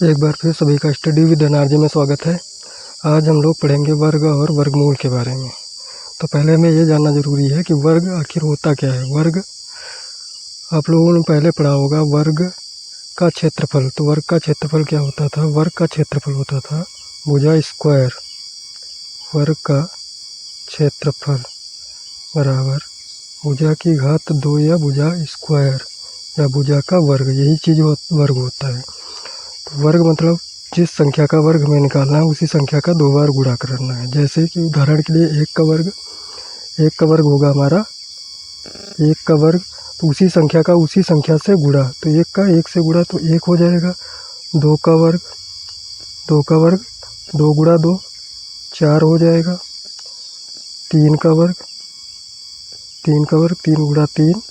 एक बार फिर सभी का स्टडी विद एनआरजे में स्वागत है। आज हम लोग पढ़ेंगे वर्ग और वर्गमूल के बारे में। तो पहले हमें ये जानना ज़रूरी है कि वर्ग आखिर होता क्या है। वर्ग आप लोगों ने पहले पढ़ा होगा वर्ग का क्षेत्रफल। तो वर्ग का क्षेत्रफल क्या होता था? वर्ग का क्षेत्रफल होता था भुजा स्क्वायर। वर्ग का क्षेत्रफल बराबर भुजा की घात 2 या भुजा स्क्वायर या भुजा का वर्ग, यही चीज़ वर्ग होता है। वर्ग मतलब जिस संख्या का वर्ग हमें निकालना है उसी संख्या का 2 बार गुणा करना है। जैसे कि उदाहरण के लिए 1 का वर्ग होगा हमारा 1 का वर्ग, तो उसी संख्या से गुणा, तो 1 का 1 से गुणा तो 1 हो जाएगा। 2 का वर्ग 2 गुणा 2 4 हो जाएगा। 3 का वर्ग 3 गुणा 3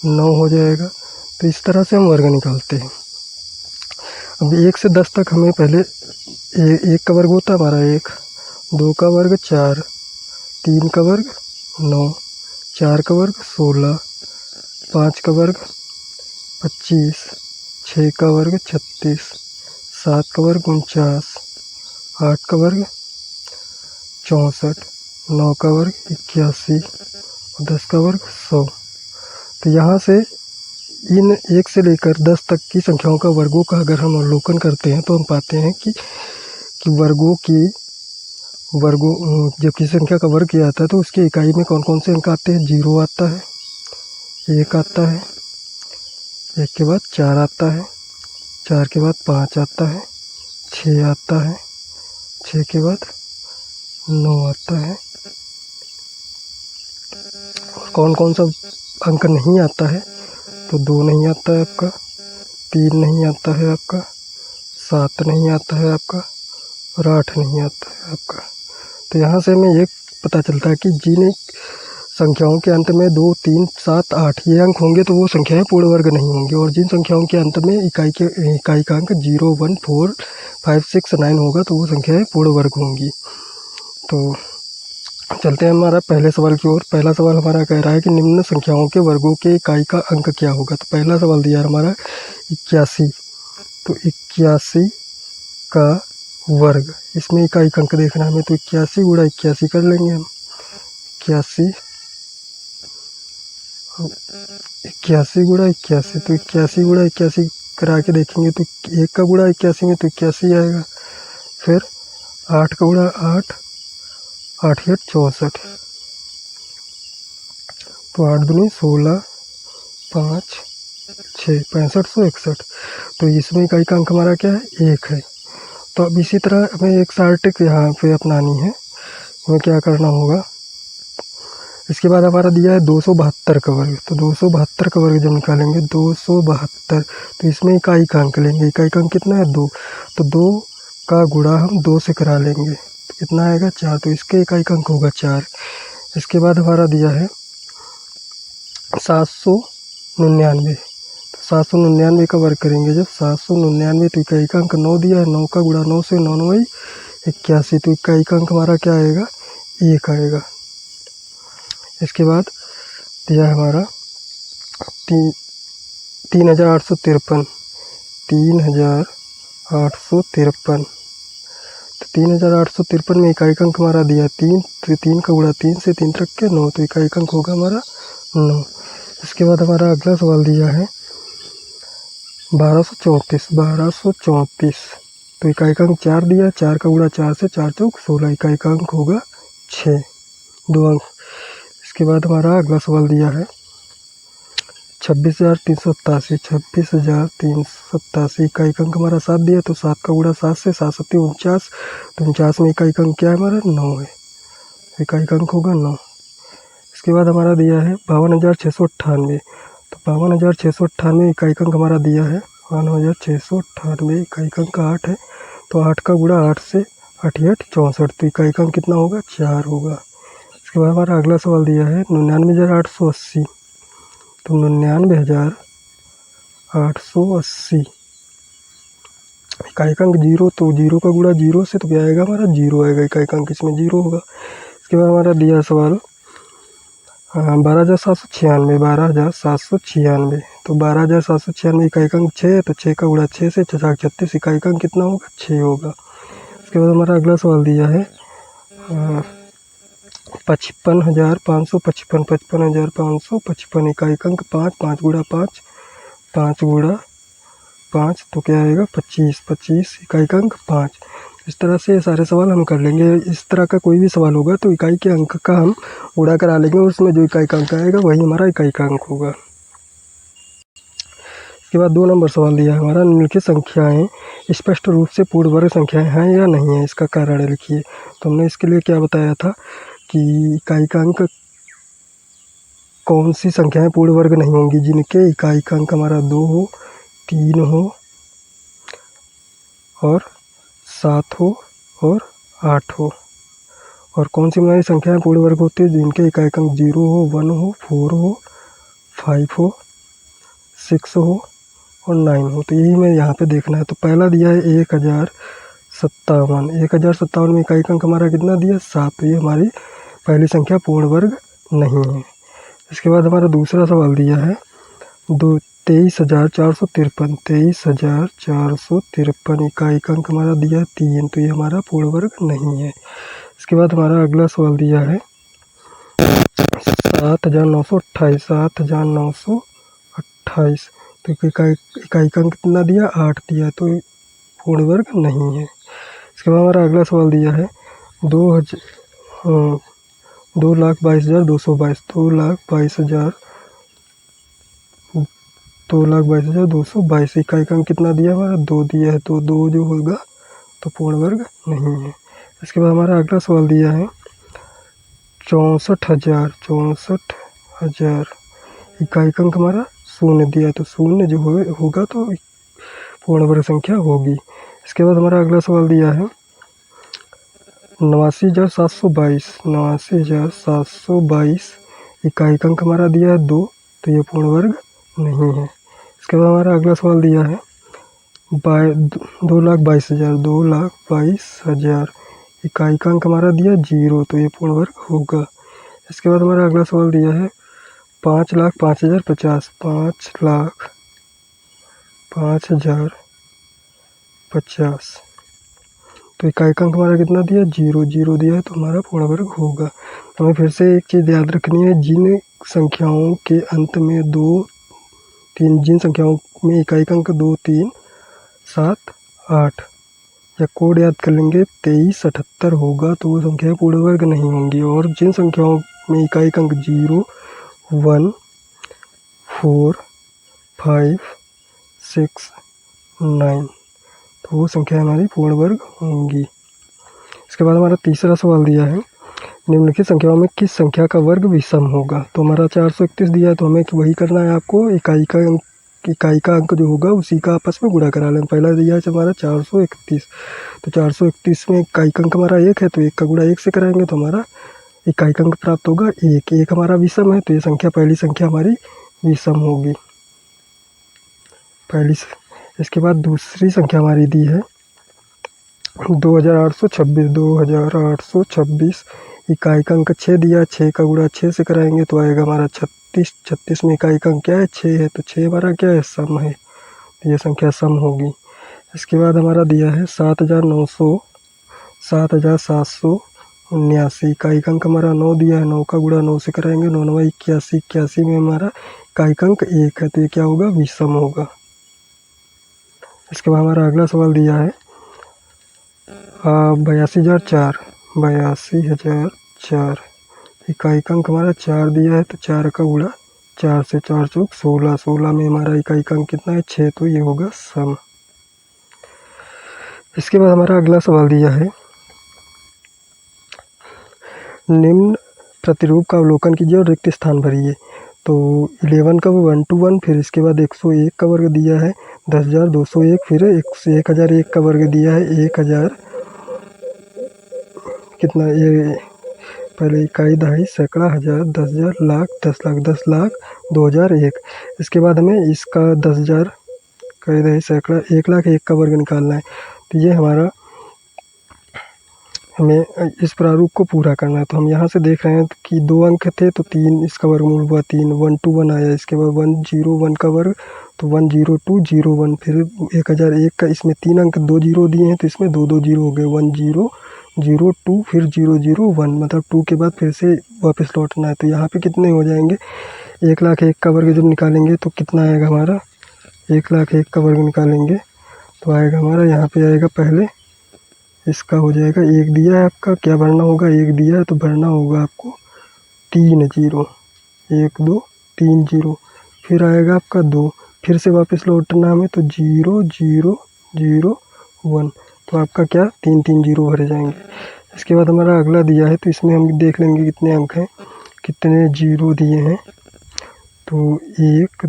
9 हो जाएगा। तो इस तरह से हम वर्ग निकालते हैं। अब 1 से 10 तक हमें पहले 1 का वर्ग होता है हमारा 1, 2 का वर्ग 4, 3 का वर्ग 9, 4 का वर्ग 16, 5 का वर्ग 25, 6 का वर्ग 36, 7 का वर्ग 49, 8 का वर्ग 64, 9 का वर्ग 81 और 10 का वर्ग 100। तो यहाँ से इन 1 से लेकर 10 तक की संख्याओं का वर्गों का अगर हम अवलोकन करते हैं तो हम पाते हैं कि वर्गों जब किसी संख्या का वर्ग किया जाता है तो उसकी इकाई में कौन कौन से अंक आते हैं। 0 आता है, 1 आता है, 1 के बाद 4 आता है, 4 के बाद 5 आता है, 6 आता है, 6 के बाद 9 आता है। कौन कौन सा अंक नहीं आता है? तो 2 नहीं आता है आपका, 3 नहीं आता है आपका, 7 नहीं आता है आपका और 8 नहीं आता है आपका। तो यहाँ से हमें ये पता चलता है कि जिन संख्याओं के अंत में 2, 3, 7, 8 ये अंक होंगे तो वो संख्याएं पूर्ण वर्ग नहीं होंगी, और जिन संख्याओं के अंत में इकाई का अंक 0, 1, 4, 5, 6, 9 होगा तो वो संख्याएं पूर्ण वर्ग होंगी। तो चलते हैं हमारा पहले सवाल की ओर। पहला सवाल हमारा कह रहा है कि निम्न संख्याओं के वर्गों के इकाई का अंक क्या होगा। तो पहला सवाल दिया है हमारा 81। तो 81 का वर्ग, इसमें इकाई का अंक देखना है हमें, तो 81 गुणा 81 कर लेंगे हम। 81 गुणा 81, तो 81 गुणा 81 करा के देखेंगे तो 1 का गुणा 81 में तो 81 आएगा। फिर 8 का गुणा 8, 8 8 64, तो 8 दूनी 16, 5 6 6561। तो इसमें इकाई का अंक हमारा क्या है? 1 है। तो अब इसी तरह हमें एक सार्टिक यहाँ पे अपनानी है। हमें क्या करना होगा, इसके बाद हमारा दिया है 272 का वर्ग। तो 272 का वर्ग जब निकालेंगे 272, तो इसमें इकाई का अंक लेंगे। इकाई का अंक कितना है? 2। तो 2 का गुणा हम 2 से करा लेंगे तो कितना आएगा? 4। तो इसके इकाई का अंक होगा 4। इसके बाद हमारा दिया है 799। तो 799 का वर्ग करेंगे जब 799, तो इकाई का अंक 9 दिया है। 9 का गुणा 9 से 9 9 81, तो इकाई का अंक हमारा क्या आएगा? 1 आएगा। इसके बाद दिया है हमारा 3853। 3853, तो 3853 में इकाई का अंक हमारा दिया 3। तो 3 का गुणा 3 से 3 रख के 9, तो इकाई का अंक होगा हमारा 9। इसके बाद हमारा अगला सवाल दिया है 1234। 1234, तो इकाई का अंक 4 दिया है। 4 का गुणा 4 से 4 चौक 16, इकाई का अंक होगा 6, 2 अंक। इसके बाद हमारा अगला सवाल दिया है 26,387। 26,387, इकाई का अंक हमारा 7 दिया, तो 7 का गुणा 7 से 7 7 49, तो 49 में इकाई का अंक क्या है हमारा? 9 है, इकाई का अंक होगा 9। इसके बाद हमारा दिया है 52,698। तो 52,698 इकाई का अंक हमारा दिया है 52,698, इकाई का अंक 8 है। तो 8 का गुणा 8 से 8 8 64, तो इकाई का अंक कितना होगा? 4 होगा। इसके बाद हमारा अगला सवाल दिया है 99,880। तो 99,880, इकाई का अंक 0, तो 0 का गुणा 0 से तो क्या आएगा हमारा? 0 आएगा, इकाई का अंक इसमें 0 होगा। इसके बाद हमारा दिया सवाल 12,796, 12,796। तो 12,796 इकाई का अंक 6 है, तो 6 का गुणा 6 से 36 इकाई का अंक कितना होगा? 6 होगा। उसके बाद हमारा अगला सवाल दिया है 55,555, 55,555 इकाई का अंक 5, 5 गुणा 5, 5 गुणा 5, तो क्या आएगा? 25, 25 इकाई का अंक 5। इस तरह से ये सारे सवाल हम कर लेंगे। इस तरह का कोई भी सवाल होगा तो इकाई के अंक का हम गुणा करा लेंगे, उसमें जो इकाई का अंक आएगा वही हमारा इकाई का अंक होगा। इसके बाद 2 नंबर सवाल दिया है हमारा, निम्नलिखित संख्याएं स्पष्ट रूप से पूर्ण वर्ग संख्याएं हैं या नहीं है, इसका कारण लिखिए। तो हमने इसके लिए क्या बताया था कि इकाई का अंक कौन सी संख्याएं पूर्ण वर्ग नहीं होंगी? जिनके इकाई का अंक हमारा 2 हो, 3 हो और 7 हो और 8 हो। और कौन सी हमारी संख्याएं पूर्ण वर्ग होती है? जिनके इकाई का अंक 0 हो, 1 हो, 4 हो, 5 हो, 6 हो और 9 हो। तो यही मैं यहाँ पे देखना है। तो पहला दिया है 1057, 1057 में इकाई का अंक हमारा कितना दिया? 7। तो ये हमारी पहली संख्या पूर्ण वर्ग नहीं है। इसके बाद हमारा दूसरा सवाल दिया है 23,453, 23,453 इकाई का अंक हमारा दिया है 3। तो ये हमारा पूर्ण वर्ग नहीं है। इसके बाद हमारा अगला सवाल दिया है 7,928, 7,928। तो इकाई का अंक कितना दिया? 8 दिया, तो पूर्ण वर्ग नहीं है। इसके बाद हमारा अगला सवाल दिया है 2,22,222, 2,22,222 इकाई का अंक कितना दिया? हमारा 2 दिया है, तो 2 जो होगा तो पूर्ण वर्ग नहीं है। इसके बाद हमारा अगला सवाल दिया है 64,000 इकाई का अंक हमारा 0 दिया है, तो 0 जो होगा तो पूर्ण वर्ग संख्या होगी। इसके बाद हमारा अगला सवाल दिया है 89,722, 89,722 इकाई का अंक हमारा दिया है 2। तो ये पूर्ण वर्ग नहीं है। इसके बाद हमारा अगला सवाल दिया है 2,22,000, 2,22,000 इकाई का अंक हमारा दिया 0। तो ये पूर्ण वर्ग होगा। इसके बाद हमारा अगला सवाल दिया है 5,05,050, 5,05,050 तो इकाई का अंक हमारा कितना दिया? 0, 0 दिया है, तो हमारा पूर्ण वर्ग होगा। तो हमें फिर से एक चीज़ याद रखनी है, जिन संख्याओं के अंत में 2, 3, जिन संख्याओं में इकाई का अंक 2, 3, 7, 8 या कोड याद कर लेंगे 2378 होगा तो वो संख्याएं पूर्ण वर्ग नहीं होंगी। और जिन संख्याओं में इकाई का अंक 0, 1, 4, 5, 6, 9 तो वो संख्या हमारी पूर्ण वर्ग होंगी। इसके बाद हमारा तीसरा सवाल दिया है निम्नलिखित संख्याओं में किस संख्या का वर्ग विषम होगा? तो हमारा 431 दिया है, तो हमें वही करना है आपको। इकाई का अंक जो होगा उसी का आपस में गुणा करा लें। पहला दिया है हमारा 431, तो 431 में इकाई का अंक हमारा 1 है, तो 1 का गुणा 1 से कराएंगे तो हमारा इकाई का अंक प्राप्त होगा 1। 1 हमारा विषम है, तो ये संख्या पहली संख्या हमारी विषम होगी पहली। इसके बाद दूसरी संख्या हमारी दी है 2,826, 2,826 इकाई का अंक 6 दिया। 6 का गुणा 6 से कराएंगे तो आएगा हमारा 36। 36 में इकाई का अंक क्या है? 6 है, तो 6 हमारा क्या है? सम है, तो ये संख्या सम होगी। इसके बाद हमारा दिया है 7,779 इकाई का अंक हमारा 9 दिया है। 9 का गुणा 9 से कराएंगे, 9 9 81, 81 में हमारा इकाई का अंक 1 है, तो ये क्या होगा? विषम होगा। इसके बाद हमारा अगला सवाल दिया है 82,004, 82,004 इकाई का अंक हमारा 4 दिया है, तो 4 का गुणा 4 से 4 चौक 16, 16 में हमारा इकाई का अंक कितना है? 6, तो ये होगा सम। इसके बाद हमारा अगला सवाल दिया है निम्न प्रतिरूप का अवलोकन कीजिए और रिक्त स्थान भरिए। तो 11 का 1 to 1, फिर इसके बाद 101 का वर्ग दिया है 10,201, फिर 1,001 का वर्ग दिया है 1,000 कितना? ये पहले इकाई, दहाई, सैकड़ा, हज़ार, 10,000, लाख, 10 लाख, 10 लाख 2,001। इसके बाद हमें इसका 10,000 का दहाई, सैकड़ा, 1,01,000 का वर्ग निकालना है। तो ये हमारा हमें इस प्रारूप को पूरा करना है। तो हम यहाँ से देख रहे हैं कि 2 अंक थे तो 3 इसका वर्गमूल हुआ 3, 1 2 1 आया, इसके बाद 101 का वर्ग तो 10201, फिर 1001 का, इसमें 3 अंक 2 जीरो दिए हैं तो इसमें 2 2 जीरो हो गए, 1002 फिर 001, मतलब 2 के बाद फिर से वापस लौटना है। तो यहाँ पे कितने हो जाएंगे, 1,01,000 का वर्ग जब निकालेंगे तो कितना आएगा हमारा, 1,01,000 का वर्ग निकालेंगे तो आएगा हमारा, यहाँ पे आएगा पहले इसका हो जाएगा, 1 दिया है आपका, क्या भरना होगा, 1 दिया है तो भरना होगा आपको 3 जीरो, 1 2 3 जीरो, फिर आएगा आपका 2, फिर से वापस लौटना हमें तो 0 0 0 1, तो आपका क्या 3 3 जीरो भरे जाएंगे। इसके बाद हमारा अगला दिया है तो इसमें हम देख लेंगे कितने अंक हैं, कितने जीरो दिए हैं। तो 1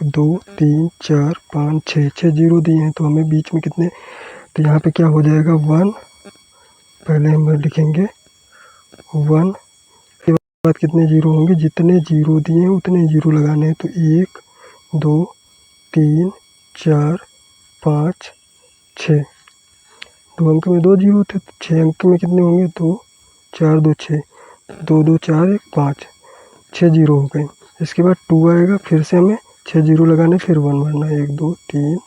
2 3 4 5 6 जीरो दिए हैं, तो हमें बीच में कितने, तो यहाँ पे क्या हो जाएगा 1, पहले हम लिखेंगे 1, के बाद कितने जीरो होंगे, जितने जीरो दिए हैं उतने जीरो लगाने हैं। तो 1 2 3 4 5 6, 2 अंक में 2 जीरो थे तो 6 अंक में कितने होंगे, 2 4 2 6, 2 2 4 1 5, 6 जीरो हो गए। इसके बाद 2 आएगा, फिर से हमें 6 जीरो लगाने, फिर 1 भरना, 1 2 3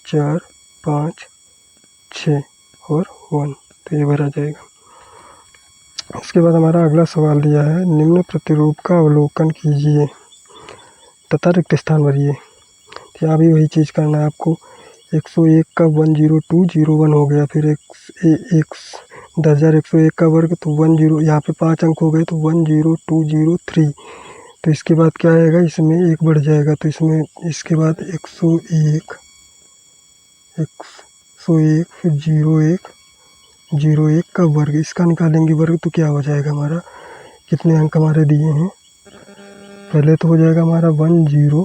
4 5 6 और 1, तो ये भरा जाएगा। इसके बाद हमारा अगला सवाल दिया है, निम्न प्रतिरूप का अवलोकन कीजिए तथा रिक्त स्थान भरिए। तो यहाँ भी वही चीज़ करना है आपको, 101 का 10201 हो गया, फिर 10,101 का वर्ग तो 10, यहाँ पे 5 अंक हो गए तो 10203, तो इसके बाद क्या आएगा, इसमें 1 बढ़ जाएगा, तो इसमें इसके बाद 101 फिर 01 का वर्ग, इसका निकालेंगे वर्ग तो क्या हो जाएगा हमारा, कितने अंक हमारे दिए हैं, पहले तो हो जाएगा हमारा 102,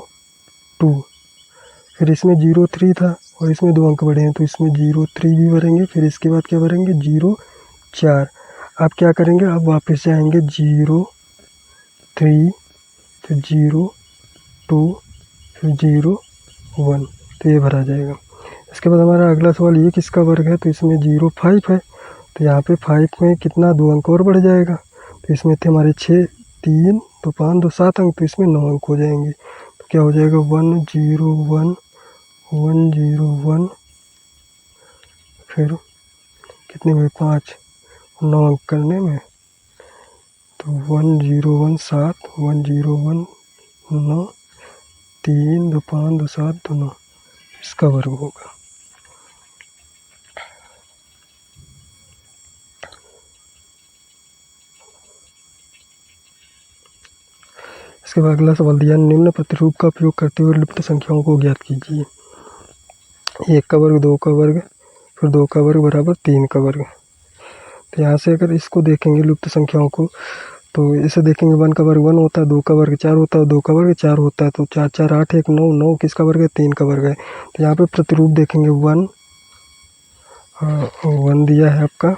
फिर इसमें 03 था और इसमें 2 अंक बढ़े हैं तो इसमें 03 भी भरेंगे, फिर इसके बाद क्या भरेंगे 04। अब क्या करेंगे, अब वापस जाएंगे 03 फिर 02 फिर 01, तो ये भरा जाएगा। इसके बाद हमारा अगला सवाल, ये किसका वर्ग है, तो इसमें 05 है, तो यहाँ पे 5 में कितना 2 अंक और बढ़ जाएगा, तो इसमें थे हमारे 6 3 2 5 2 7 अंक, तो इसमें 9 अंक हो जाएंगे, तो क्या हो जाएगा 101 101, फिर कितने में 5, 9 अंक करने में, तो 101 7 101 9 3 2 5 2 7 2 9, इसका वर्ग होगा। इसके बाद अगला सवाल दिया, निम्न प्रतिरूप का उपयोग करते हुए लुप्त संख्याओं को ज्ञात कीजिए। 1 का वर्ग 2 का वर्ग फिर 2 का वर्ग बराबर 3 का वर्ग। तो यहाँ से अगर इसको देखेंगे लुप्त संख्याओं को, तो इसे देखेंगे 1 का वर्ग 1 होता है, 2 का वर्ग 4 होता है, 2 का वर्ग 4 होता है, तो 4 4 8 1 9, 9 किसका वर्ग है, 3 का वर्ग है। तो यहाँ पे प्रतिरूप देखेंगे 1 दिया है आपका,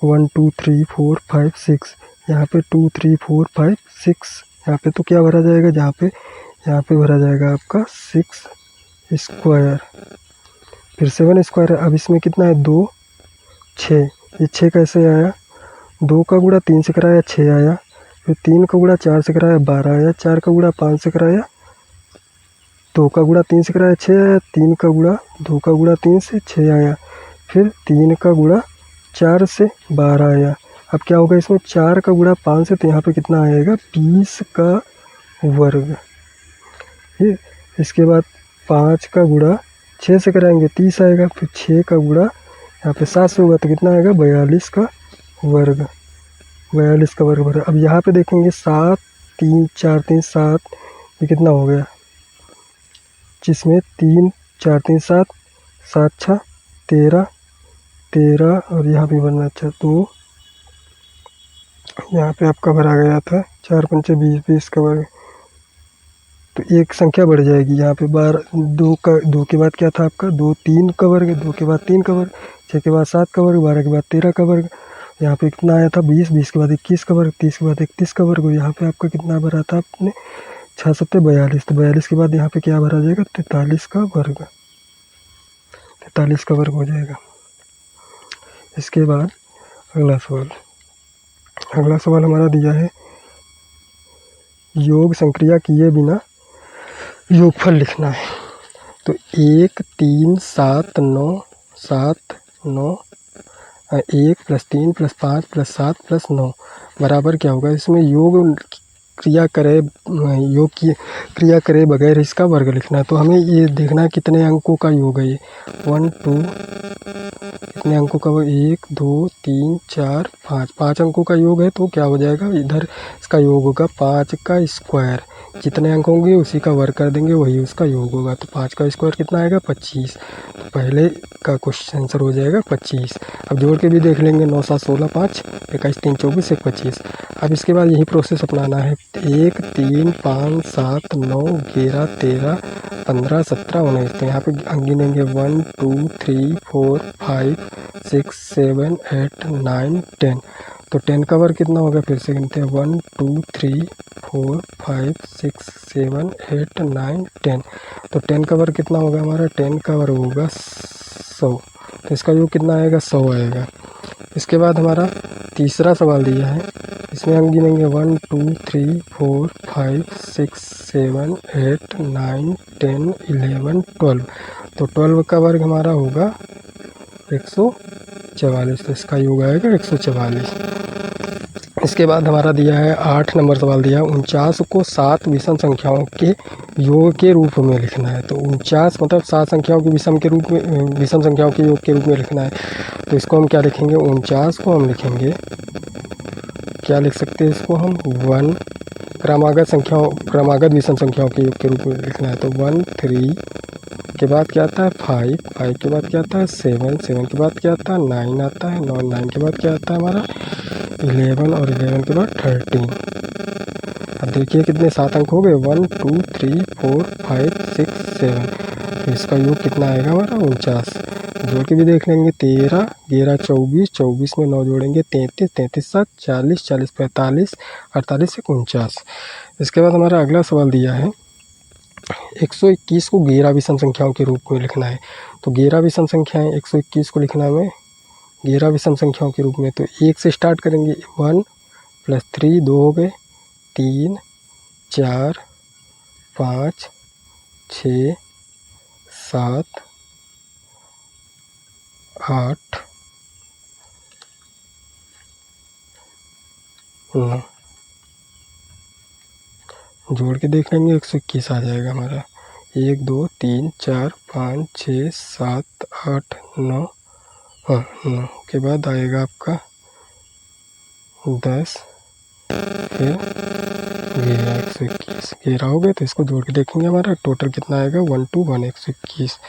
1 2 3 4 5 6, यहाँ पे 2 3 4 5 6, यहाँ पे तो क्या भरा जाएगा, यहाँ पे भरा जाएगा आपका 6 स्क्वायर, फिर 7 स्क्वायर है। अब इसमें कितना है 2 6, ये 6 कैसे आया, 2 का गुणा 3 से कराया 6 आया, फिर 3 का गुणा 4 से कराया 12 आया, 4 का गुणा 5 से कराया 2 का गुणा 3 से कराया 6 आया, 3 का गुणा 2 का गुणा 3 से 6 आया, फिर 3 का गुणा 4 से 12 आया। अब क्या होगा इसमें 4 का गुणा 5 से, तो यहाँ पे कितना आएगा 20 का वर्ग। इसके बाद 5 का गुणा 6 से कराएंगे 30 आएगा, फिर 6 का गुणा यहाँ पे 7 से होगा तो कितना आएगा 42 का वर्ग, 42 का वर्ग भरा। अब यहाँ पे देखेंगे 7 3 4 3 7, ये कितना हो गया, जिसमें 3 4 3 7 7 6 13 13 और यहाँ पे बनना अच्छा, तो यहाँ पे आपका भरा गया था 4 5 20 20 का वर्ग। तो एक संख्या बढ़ जाएगी यहाँ पे 12, 2 के बाद क्या था आपका 2 3 का वर्ग, 2 के बाद 3 का वर्ग, 6 के बाद 7 का वर्ग, 12 के बाद 13 का वर्ग, यहाँ पे कितना आया था 20, 20 के बाद 21 का वर्ग, 30 के बाद 31 का वर्ग, यहाँ पे आपका कितना भरा था आपने 6 7 42, तो 42 के बाद यहाँ पे क्या भरा जाएगा 43 का वर्ग। 43 का वर्ग हो जाएगा। इसके बाद अगला सवाल हमारा दिया है योग संक्रिया किए बिना योगफल लिखना है। तो 1 3 7 9 7 9 1 + 3 + 5 + 7 + 9 बराबर क्या होगा। इसमें योग क्रिया करे बगैर इसका वर्ग लिखना है। तो हमें ये देखना है कितने अंकों का योग है ये 1 2 कितने अंकों का 1 2 3 4 5 5 अंकों का योग है। तो क्या हो जाएगा, इधर इसका योग होगा 5 का स्क्वायर। जितने अंक होंगे उसी का वर्ग कर देंगे, वही उसका योग होगा। तो 5 का स्क्वायर कितना आएगा 25। तो पहले का क्वेश्चन आंसर हो जाएगा 25। अब जोड़ के भी देख लेंगे 9 7 16 5 21 3 24 1 25। अब इसके बाद यही प्रोसेस अपनाना है 1 3 5 7 9 11 13 15 17 19। तो यहाँ पे अंक गिनेंगे 1 2 3 4 5 6 7 8 9 10। तो 10 का वर्ग कितना होगा, फिर से गिनते हैं 1 2 3 4 5 6 7 8 9 10। तो 10 का वर्ग कितना होगा हमारा, 10 का वर्ग होगा 100। तो इसका योग कितना आएगा 100 आएगा। इसके बाद हमारा तीसरा सवाल दिया है, इसमें हम गिनेंगे 1 2 3 4 5 6 7 8 9 10 11 12। तो 12 का वर्ग हमारा होगा 144। तो इसका योग आएगा 144। इसके बाद हमारा दिया है 8 नंबर सवाल दिया है 49 को 7 विषम संख्याओं के योग के रूप में लिखना है। तो 49 मतलब 7 संख्याओं के विषम संख्याओं के योग के रूप में लिखना है। तो इसको हम क्या लिखेंगे, 49 को हम लिखेंगे, क्या लिख सकते हैं इसको हम 1 क्रमागत विषम संख्याओं के योग के रूप में लिखना है। तो 1 3 के बाद क्या आता है 5 5 के बाद क्या आता है 7 7 के बाद क्या आता है 9 आता है 9 9 के बाद क्या आता है हमारा 11 और 11 के बाद 13। अब देखिए कितने 7 अंक हो गए 1 2 3 4 5 6 7। तो इसका योग कितना आएगा हमारा 49। जोड़ के भी देख लेंगे 13 11 24 24 में 9 जोड़ेंगे 33 33 7 40 40 45 48 से 49। इसके बाद हमारा अगला सवाल दिया है 121 को 11 विषम संख्याओं के रूप में लिखना है। तो 11 विषम संख्याएं 121 को लिखना है 11 विषम संख्याओं के रूप में। तो 1 से स्टार्ट करेंगे 1 + 3 2 हो गए 3 4 5 6 7 8 9। जोड़ के देख लेंगे 121 आ जाएगा हमारा 1 2 3 4 5 6 7 8 9। हाँ 9 के बाद आएगा आपका 10 फिर 11 121 11 हो गए। तो इसको जोड़ के देखेंगे हमारा टोटल कितना आएगा 1 2 1 121।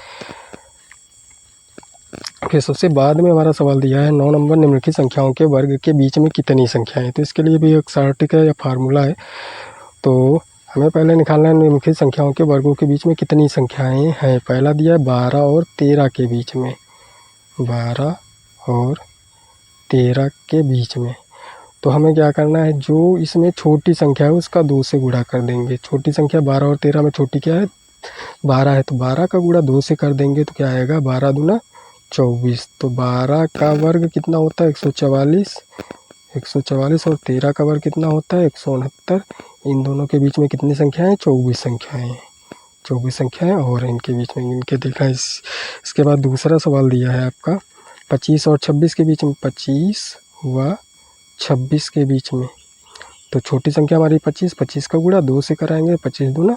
फिर सबसे बाद में हमारा सवाल दिया है 9 नंबर निम्नलिखित संख्याओं के वर्ग के बीच में कितनी संख्याएं। तो इसके लिए भी एक शार्टिक है या फार्मूला है। तो हमें पहले निकालना है निम्नलिखित संख्याओं के वर्गों के बीच में कितनी संख्याएं हैं। पहला दिया है 12 और 13 के बीच में, 12 और 13 के बीच में। तो हमें क्या करना है, जो इसमें छोटी संख्या है उसका 2 से गुणा कर देंगे। छोटी संख्या 12 और 13 में छोटी क्या है 12 है। तो 12 का गुणा 2 से कर देंगे तो क्या आएगा 12 दूना 24। तो 12 का वर्ग कितना होता है 144 और 13 का वर्ग कितना होता है 169। इन दोनों के बीच में कितनी संख्याएं 24 संख्याएं 24 संख्याएं और इनके बीच में इनके देखा। इसके बाद दूसरा सवाल दिया है आपका 25 और 26 के बीच में, 25 व 26 के बीच में। तो छोटी संख्या हमारी 25 25 का गुणा 2 से कराएंगे 25 दूना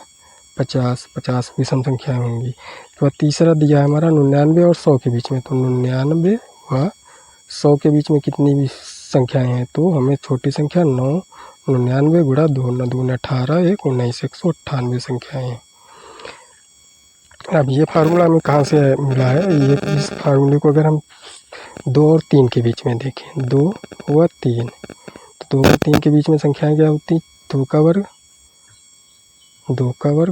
50 50 विषम संख्याएं होंगी। तो तीसरा दिया है हमारा 99 और 100 के बीच में। तो 99 व 100 के बीच में कितनी भी संख्याएं हैं। तो हमें छोटी संख्या 9 99 गुणा 2 9 2 18 1 19 198 संख्याएं हैं। अब ये फार्मूला हमें कहाँ से मिला है, ये इस फार्मूले को अगर हम 2 और 3 के बीच में देखें 2 व 3, तो 2 व 3 के बीच में संख्याएं क्या होती 2 का वर्ग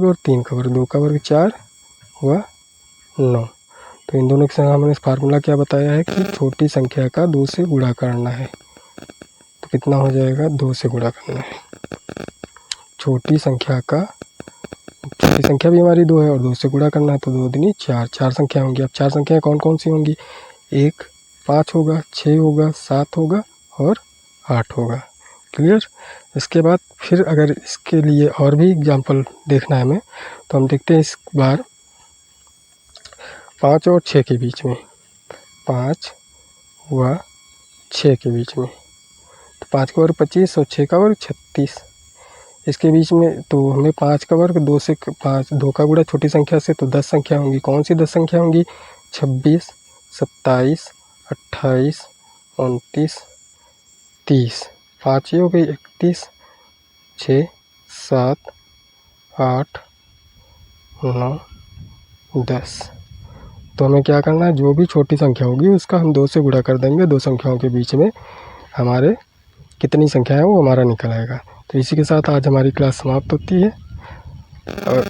और 3 का वर्ग, 2 का वर्ग 4 व 9। तो इन दोनों के संग हमने फार्मूला क्या बताया है कि छोटी संख्या का 2 से गुणा करना है। तो कितना हो जाएगा 2 से गुणा करना है। छोटी संख्या का छोटी संख्या भी हमारी 2 है और 2 से गुणा करना है, तो 2 दूनी 4, 4 संख्या होंगी। अब 4 संख्याएँ कौन कौन सी होंगी? 1, 5 होगा, 6 होगा, 7 होगा और 8 होगा। क्लियर? इसके बाद फिर अगर इसके लिए और भी एग्जाम्पल देखना है हमें, तो हम देखते हैं इस बार 5 और 6 के बीच में, 5 व 6 के बीच में, तो 5 का वर्ग 25 और 6 का वर्ग 36। इसके बीच में तो हमें 5 का वर्ग 2 से 5, 2 का गुणा छोटी संख्या से, तो 10 संख्या होंगी। कौन सी 10 संख्या होंगी? 26, 27, 28, 29, 30। 5 ये हो गई 31, 6, 7, 8, 9, 10। तो हमें क्या करना है, जो भी छोटी संख्या होगी उसका हम 2 से गुणा कर देंगे। 2 संख्याओं के बीच में हमारे कितनी संख्या है वो हमारा निकल आएगा। तो इसी के साथ आज हमारी क्लास समाप्त होती है। और